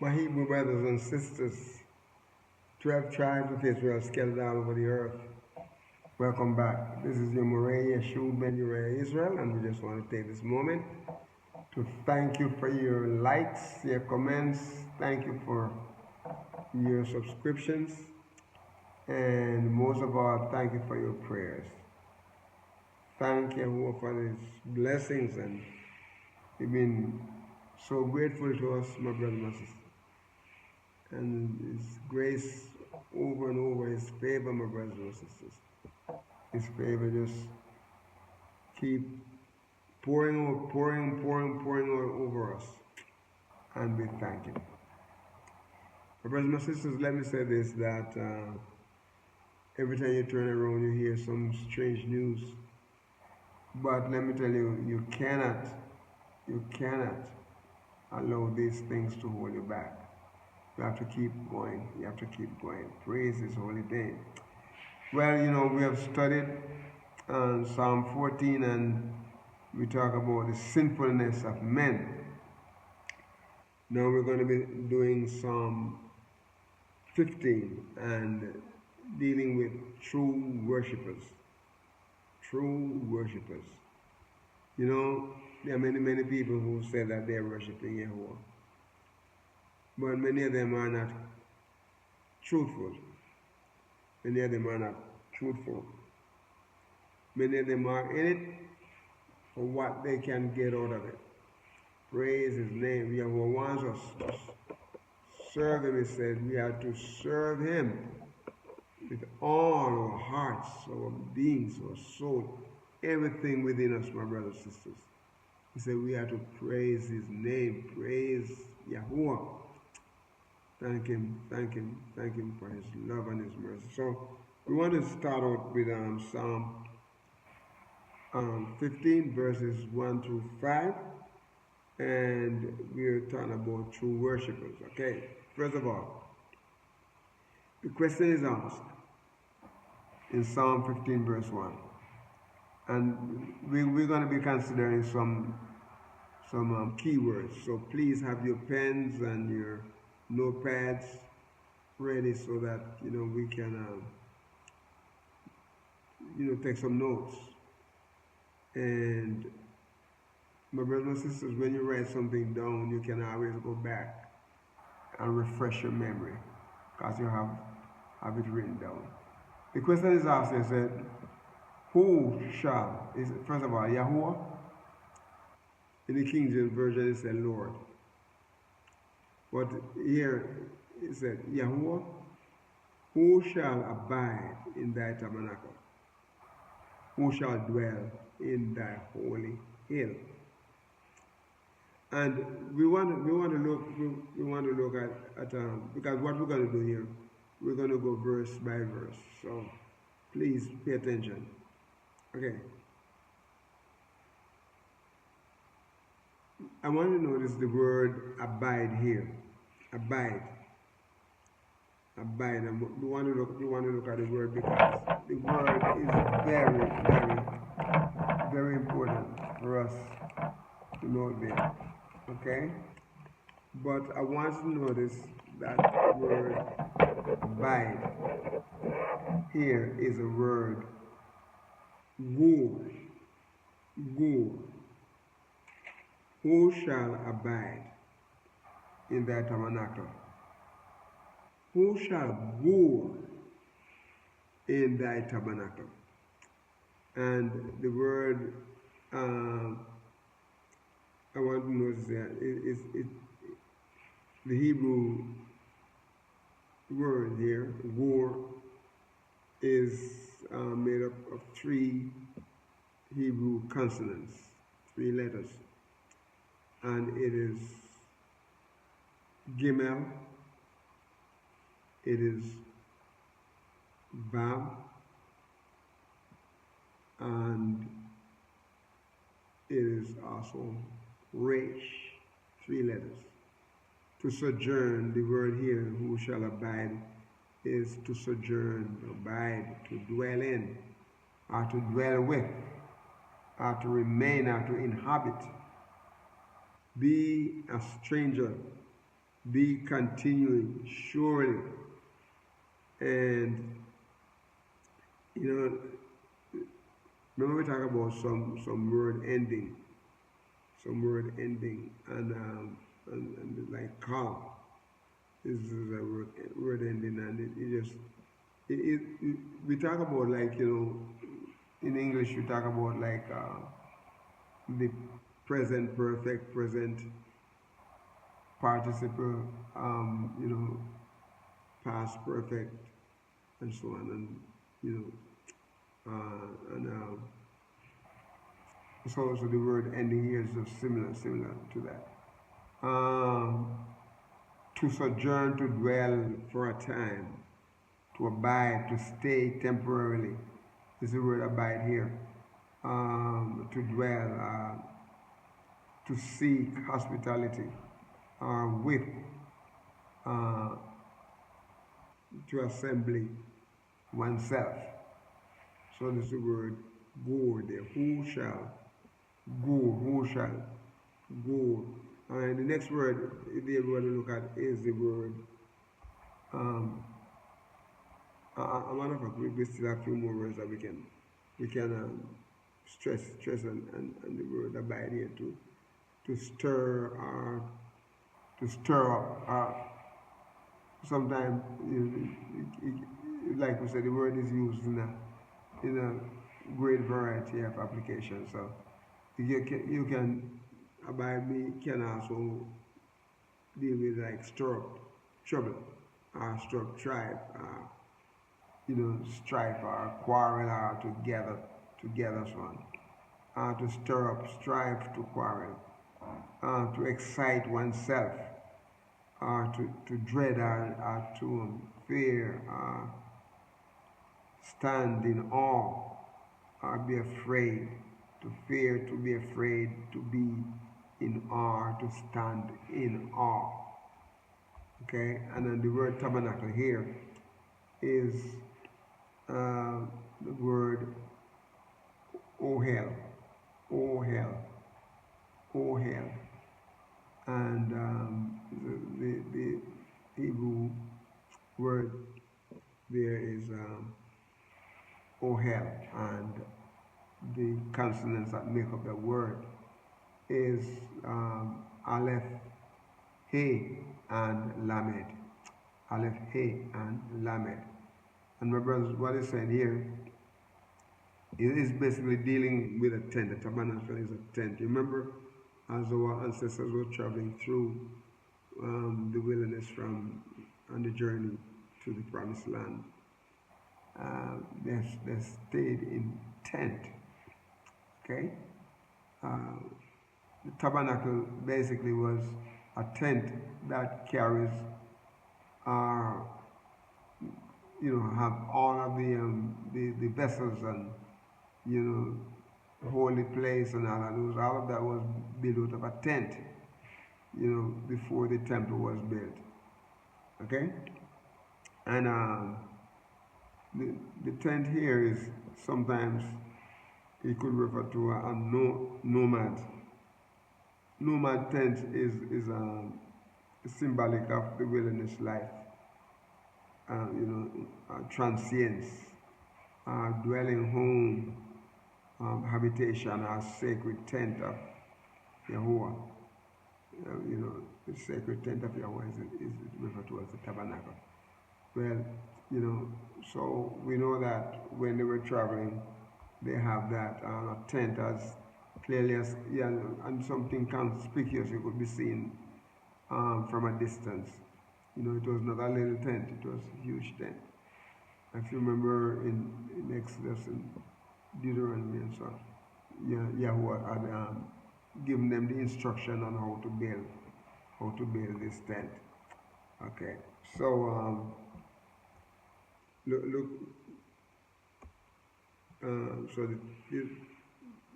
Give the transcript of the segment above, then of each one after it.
My Hebrew brothers and sisters, 12 tribes of Israel scattered all over the earth. Welcome back. This is your Murray Yeshua Ben Uriah Israel, and we just want to take this moment to thank you for your likes, your comments, thank you for your subscriptions, and most of all, thank you for your prayers. Thank Yahuwah for his blessings, and you've been so grateful to us, my brothers and sisters. And his grace over and over, his favor, my brothers and sisters. His favor just keep pouring over us. And we thank him. My brothers and sisters, let me say this, that every time you turn around, you hear some strange news. But let me tell you, you cannot allow these things to hold you back. You have to keep going. You have to keep going. Praise his holy name. Well, we have studied Psalm 14, and we talk about the sinfulness of men. Now we're going to be doing Psalm 15 and dealing with true worshippers. True worshippers. There are many people who say that they are worshiping Yahuwah. But many of them are not truthful. Many of them are not truthful. Many of them are in it for what they can get out of it. Praise his name. Yahuwah wants us to serve him. He said we have to serve him with all our hearts, our beings, our soul, everything within us, my brothers and sisters. He said we have to praise his name, praise Yahuwah. Thank him for his love and his mercy. So we want to start out with Psalm 15 verses 1 through 5, and we're talking about true worshippers. Okay, first of all, the question is asked in Psalm 15 verse 1, and we're going to be considering some keywords. So please have your pens and your notepads ready so that we can take some notes. And my brothers and sisters, when you write something down, you can always go back and refresh your memory because you have it written down. The question is asked, it said, who shall, first of all, Yahuwah. In the King James Version it said Lord. But here it said, Yahuwah, who shall abide in thy tabernacle? Who shall dwell in thy holy hill? And we want to look at because what we're going to do here, we're going to go verse by verse. So please pay attention. Okay. I want you to notice the word abide here. Abide. And we want to look at the word because the word is very, very, very important for us to know there. Okay? But I want you to notice that word abide here is a word go. Who shall abide in thy tabernacle? Who shall go in thy tabernacle? And the word I want to notice that the Hebrew word here, go, is made up of 3 Hebrew consonants, 3 letters. And it is Gimel, it is Vav, and it is also Resh, 3 letters. To sojourn, the word here, who shall abide, is to sojourn, abide, to dwell in, or to dwell with, or to remain, or to inhabit. Be a stranger, be continuing, surely. And remember we talk about some word ending, and like call. This is a word ending, and it just we talk about, like, in English we talk about, like, the present perfect, present participle, past perfect, and so on, and and so the word ending here is just similar to that. To sojourn, to dwell for a time, to abide, to stay temporarily, is the word abide here. To dwell, to seek hospitality, with, uh, to assembly oneself. So this is the word go there. Who shall go? Who shall go? And the next word they want to look at is the word. A matter of fact, we still have a few more words that we can stress and the word abide here to stir, up. Sometimes, like we said, the word is used in a great variety of applications. So you can abide me can also deal with, like, stir up trouble, stir up strife, strife or quarrel, or together so on. To stir up strife, to quarrel, to excite oneself, to dread, or to fear, stand in awe, or be afraid, to fear, to be afraid, to be in awe, to stand in awe. Okay, and then the word tabernacle here is the word ohel, ohel, ohel, and the Hebrew word there is ohel, and the consonants that make up the word is aleph, he, and lamed. Aleph, he, and lamed. And my brothers, what is said here, it is basically dealing with a tent. The tabernacle is a tent. You remember, as our ancestors were traveling through the wilderness on the journey to the promised land, they stayed in tent. Okay? The tabernacle basically was a tent that carries, have all of the vessels and, holy place and all of those. All of that was built out of a tent, before the temple was built. Okay? And the tent here is sometimes it could refer to a nomad. Nomad tent is symbolic of the wilderness life. Transience, dwelling home, habitation, or sacred tent of YAHUAH. The sacred tent of YAHUAH is referred to as the tabernacle. Well, so we know that when they were traveling, they have that tent as clearly as, and something conspicuous you could be seen from a distance. It was not a little tent, it was a huge tent. If you remember in Exodus and Deuteronomy and so on, YAHUAH had given them the instruction on how to build this tent. Okay, so look, so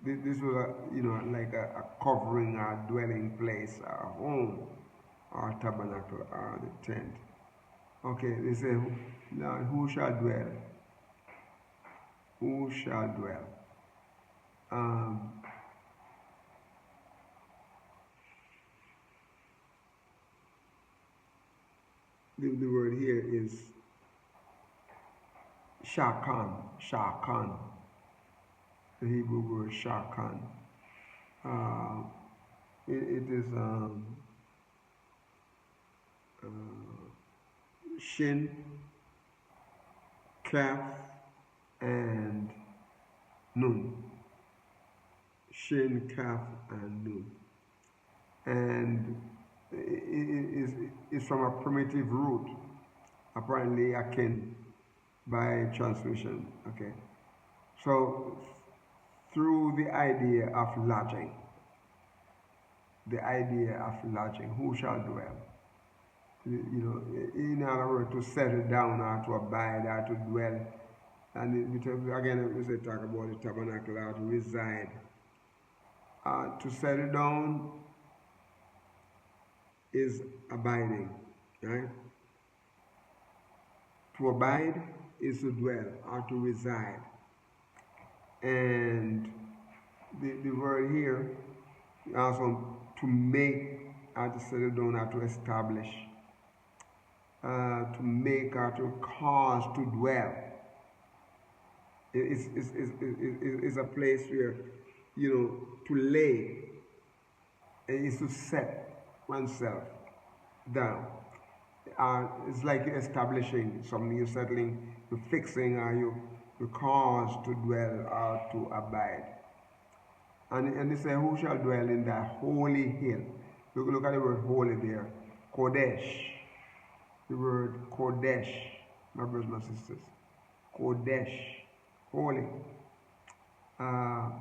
this was like a covering, a dwelling place, a home, or tabernacle, or the tent. Okay, they say, now who shall dwell? Who shall dwell? the word here is shakan, the Hebrew word shakan. It is shin, kaf, and nun. Shin, kaf, and nun. And it is from a primitive root, apparently akin by transmission. Okay, so through the idea of lodging, who shall dwell? In other words, to settle down or to abide or to dwell. And again, we say talk about the tabernacle or to reside. To settle down is abiding, right? To abide is to dwell or to reside. And the word here also to make or to settle down or to establish. To make or to cause to dwell. It's a place where, to lay, and is to set oneself down. It's like you're establishing something, you're settling, you're fixing, or you cause to dwell or to abide. And they say, who shall dwell in the holy hill? Look at the word holy there. Kodesh. The word Kodesh, my brothers and sisters. Kodesh, holy. Kaf,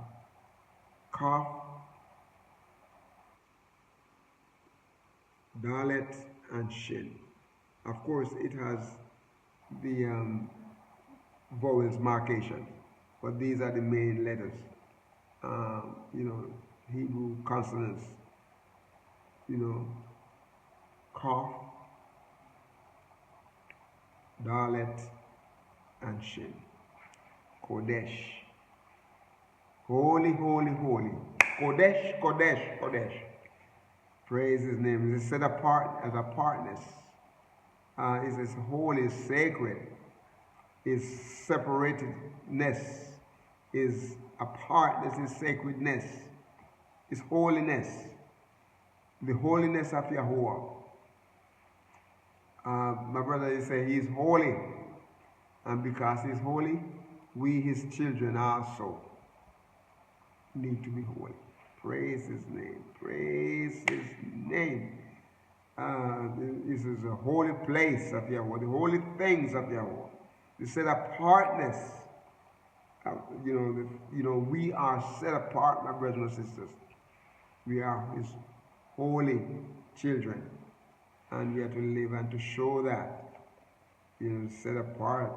Dalet, and Shin. Of course, it has the vowels markation, but these are the main letters. Hebrew consonants. Kaf, Dalet, and Shin. Kodesh. Holy, holy, holy. Kodesh, Kodesh, Kodesh. Praise his name. It's set apart as apartness. It's holy, sacred. Is separatedness. Is apartness, is sacredness. Is holiness. The holiness of YAHUAH. My brother, he said he is holy. And because he is holy, we his children also need to be holy. Praise his name. Praise his name. This is a holy place of YAHUAH, the holy things of YAHUAH. The set apartness. We are set apart, my brothers and sisters. We are his holy children. And we have to live and to show that. Set apart.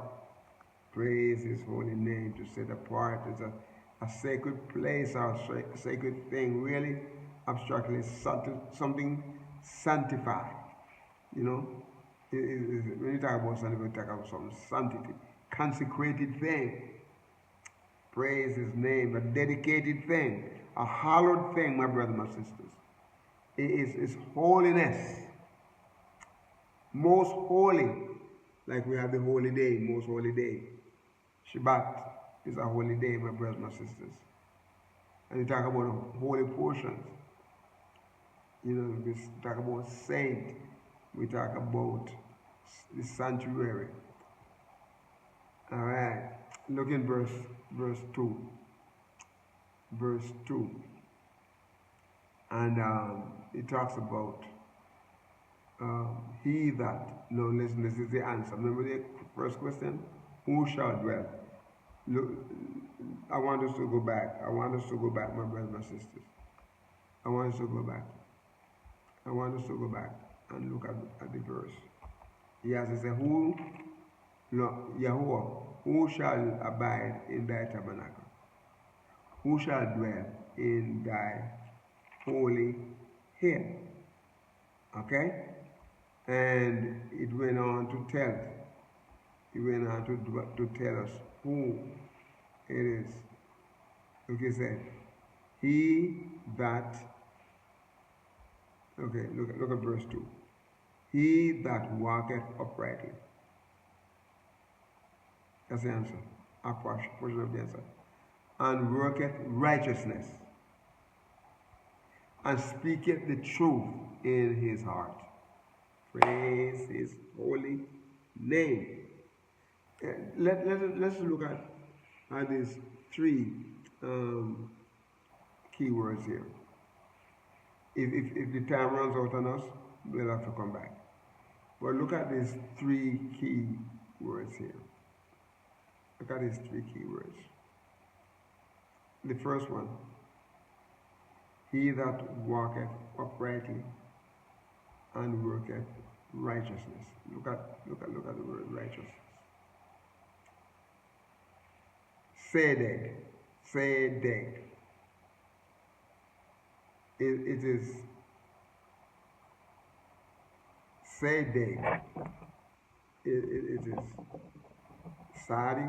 Praise his holy name. To set apart is a sacred place or a sacred thing, really abstractly something sanctified. When you talk about something, we talk about some sanctity, consecrated thing. Praise his name, a dedicated thing, a hallowed thing, my brothers and sisters. It is holiness, most holy, like we have the holy day, most holy day. Shabbat is a holy day, my brothers and sisters. And we talk about holy portions. We talk about saint. We talk about the sanctuary. All right. Look in verse 2. Verse 2. And it talks about he that. No, listen, this is the answer. Remember the first question? Who shall dwell? Look, I want us to go back. My brothers and sisters. I want us to go back and look at the verse. Yes, it says, YAHUAH, who shall abide in thy tabernacle? Who shall dwell in thy holy hill? Okay? And it went on to tell. To tell us who it is. Look, it said, he that, okay, look at verse 2. He that walketh uprightly. That's the answer. Our portion of the answer. And worketh righteousness. And speaketh the truth in his heart. Praise his holy name. Let's look at these three key words here. If the time runs out on us, we'll have to come back. But look at these three key words here. Look at these three key words. The first one, he that walketh uprightly and worketh righteousness. Look at the word righteousness. Sedek. It is Sedek. It is Sadi.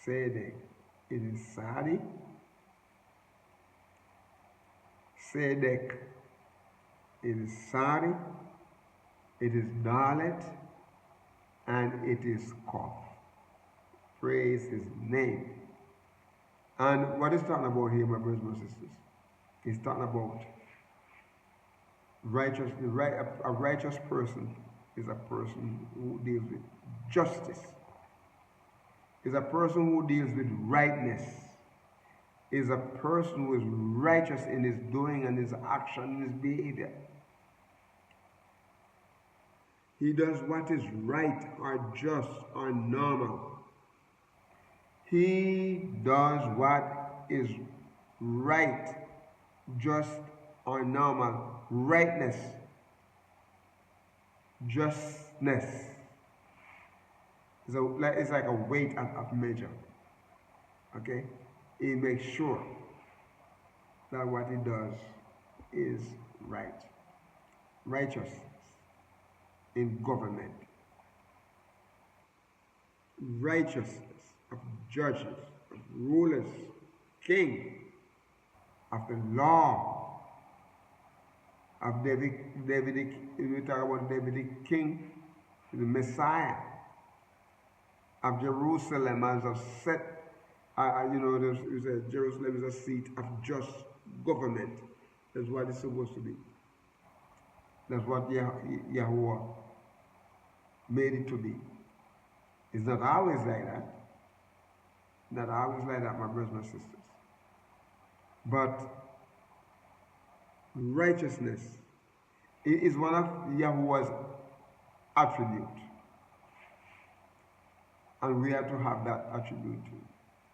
Sedek. It is Sadi. Sedek. It is Sadi. It is Dalet. And it is Kof. Praise his name. And what he's talking about here, my brothers and sisters, he's talking about a righteous person is a person who deals with justice, is a person who deals with rightness, is a person who is righteous in his doing and his action and his behavior. He does what is right or just or normal. He does what is right, just or normal. Rightness, justness. It's like a weight of measure. Okay? He makes sure that what he does is right. Righteous in government. Righteousness of judges, of rulers, king, of the law, of Davidic, we talk about Davidic king, the Messiah, of Jerusalem as a set, Jerusalem is a seat of just government. That's what it's supposed to be. That's what YAHUAH made it to be. It's not always like that. Not always like that, my brothers and sisters. But righteousness is one of YAHUAH's attributes. And we have to have that attribute too.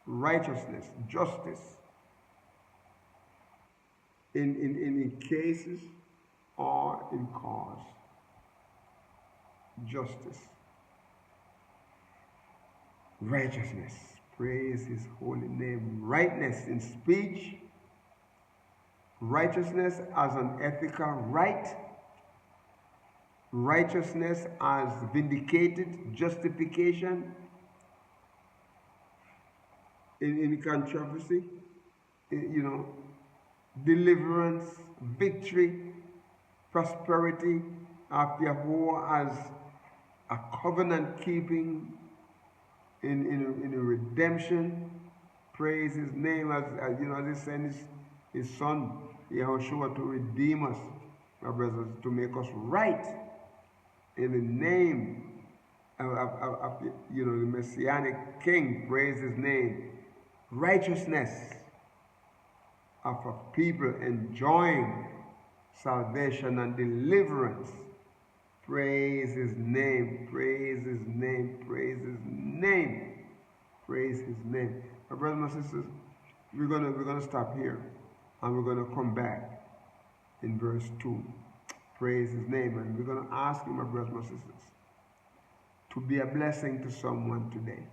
Righteousness, justice. In cases or in cause. Justice. Righteousness. Praise his holy name. Rightness in speech. Righteousness as an ethical right. Righteousness as vindicated justification in controversy. Deliverance, victory, prosperity of YAHUAH as a covenant keeping in a redemption. Praise his name as he sent his son Yahushua to redeem us, my brothers, to make us right in the name of the Messianic King. Praise his name. Righteousness of a people enjoying salvation and deliverance. Praise his name, praise his name, praise his name, praise his name. My brothers and sisters, we're gonna stop here and we're gonna come back in verse 2. Praise his name. And we're gonna ask you, my brothers and sisters, to be a blessing to someone today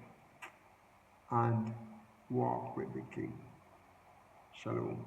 and walk with the King. Shalom.